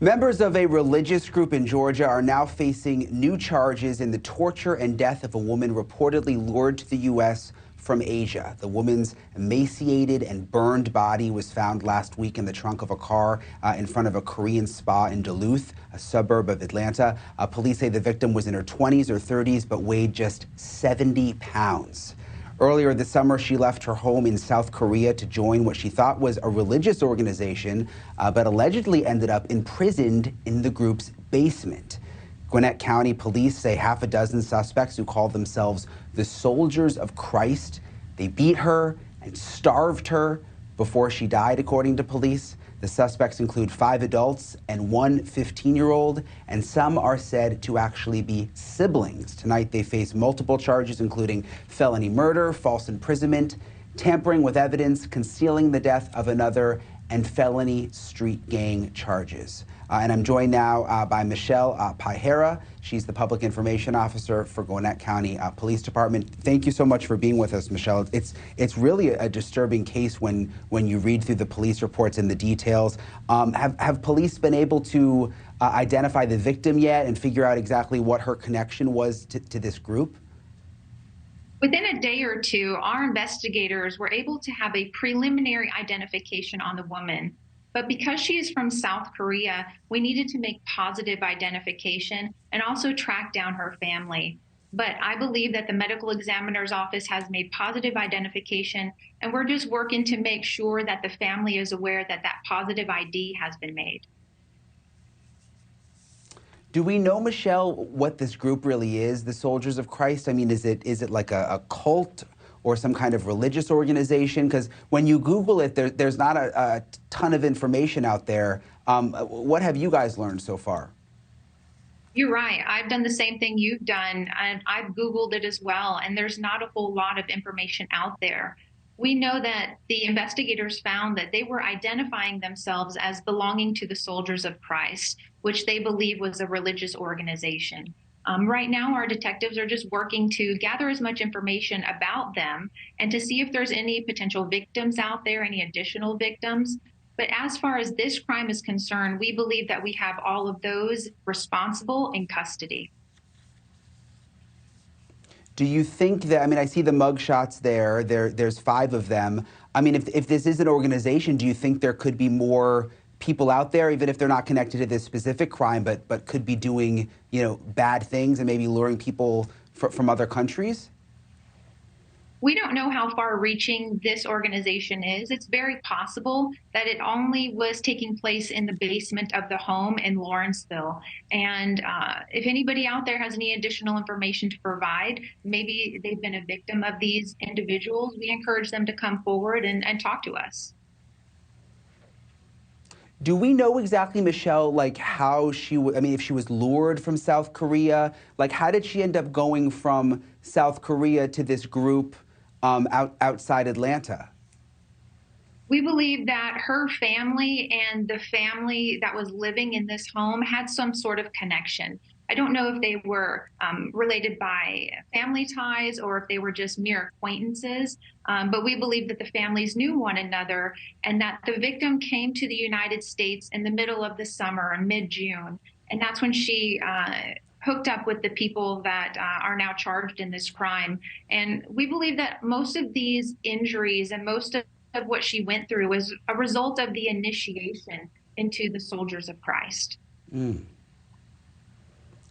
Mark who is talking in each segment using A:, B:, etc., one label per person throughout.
A: Members of a religious group in Georgia are now facing new charges in the torture and death of a woman reportedly lured to the U.S. from Asia. The woman's emaciated and burned body was found last week in the trunk of a car in front of a Korean spa in Duluth, a suburb of Atlanta. Police say the victim was in her 20s or 30s but weighed just 70 pounds. Earlier this summer, she left her home in South Korea to join what she thought was a religious organization, but allegedly ended up imprisoned in the group's basement. Gwinnett County Police say half a dozen suspects who called themselves the Soldiers of Christ. They beat her and starved her before she died, according to police. The suspects include 5 adults and 1 15-year-old, and some are said to actually be siblings. Tonight, they face multiple charges, including felony murder, false imprisonment, tampering with evidence, concealing the death of another, and felony street gang charges. And I'm joined now by Michele Pihera. She's the Public Information Officer for Gwinnett County Police Department. Thank you so much for being with us, Michele. It's really a disturbing case when you read through the police reports and the details. Have police been able to identify the victim yet and figure out exactly what her connection was to this group?
B: Within a day or two, our investigators were able to have a preliminary identification on the woman. But because she is from South Korea, we needed to make positive identification and also track down her family. But I believe that the medical examiner's office has made positive identification, and we're just working to make sure that the family is aware that that positive ID has been made.
A: Do we know, Michele, what this group really is, the Soldiers of Christ? I mean, is it like a cult or some kind of religious organization? Because when you Google it, there's not a ton of information out there. What have you guys learned so far?
B: You're right. I've done the same thing you've done, and I've Googled it as well, and there's not a whole lot of information out there. We know that the investigators found that they were identifying themselves as belonging to the Soldiers of Christ, which they believe was a religious organization. Right now, our detectives are just working to gather as much information about them and to see if there's any potential victims out there, any additional victims. But as far as this crime is concerned, we believe that we have all of those responsible in custody.
A: Do you think that, I mean, I see the mug shots there's 5 of them. I mean, if this is an organization, do you think there could be more people out there, even if they're not connected to this specific crime, but could be doing, bad things and maybe luring people from other countries?
B: We don't know how far reaching this organization is. It's very possible that it only was taking place in the basement of the home in Lawrenceville. And if anybody out there has any additional information to provide, maybe they've been a victim of these individuals, we encourage them to come forward and talk to us.
A: Do we know exactly, Michele, like how she, I mean, if she was lured from South Korea, like how did she end up going from South Korea to this group outside Atlanta?
B: We believe that her family and the family that was living in this home had some sort of connection. I don't know if they were related by family ties or if they were just mere acquaintances, but we believe that the families knew one another and that the victim came to the United States in the middle of the summer, mid-June, and that's when she hooked up with the people that are now charged in this crime. And we believe that most of these injuries and most of what she went through was a result of the initiation into the Soldiers of Christ.
A: Mm.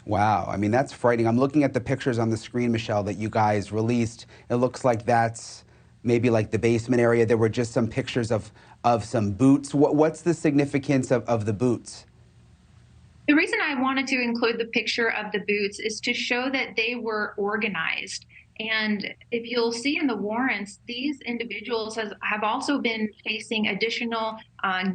A: Wow, I mean, that's frightening. I'm looking at the pictures on the screen, Michele, that you guys released. It looks like that's maybe like the basement area. There were just some pictures of some boots. What's the significance of the boots?
B: The reason I wanted to include the picture of the boots is to show that they were organized. And if you'll see in the warrants, these individuals have also been facing additional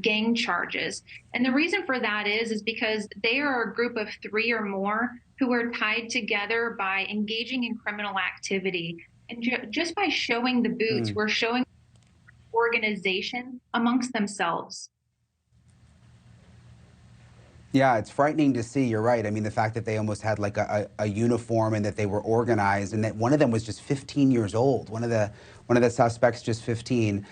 B: gang charges. And the reason for that is because they are a group of 3 or more who are tied together by engaging in criminal activity. And just by showing the boots, we're showing organization amongst themselves.
A: Yeah, it's frightening to see. You're right. I mean, the fact that they almost had like a uniform and that they were organized, and that one of them was just 15 years old. One of the suspects just 15.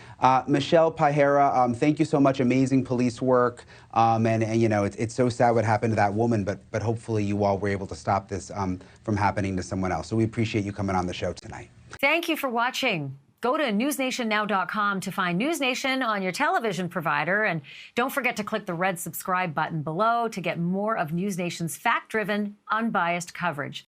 A: Michele Pihera, thank you so much. Amazing police work. And you know, it's so sad what happened to that woman, but hopefully you all were able to stop this from happening to someone else. So we appreciate you coming on the show tonight.
C: Thank you for watching. Go to newsnationnow.com to find NewsNation on your television provider. And don't forget to click the red subscribe button below to get more of NewsNation's fact-driven, unbiased coverage.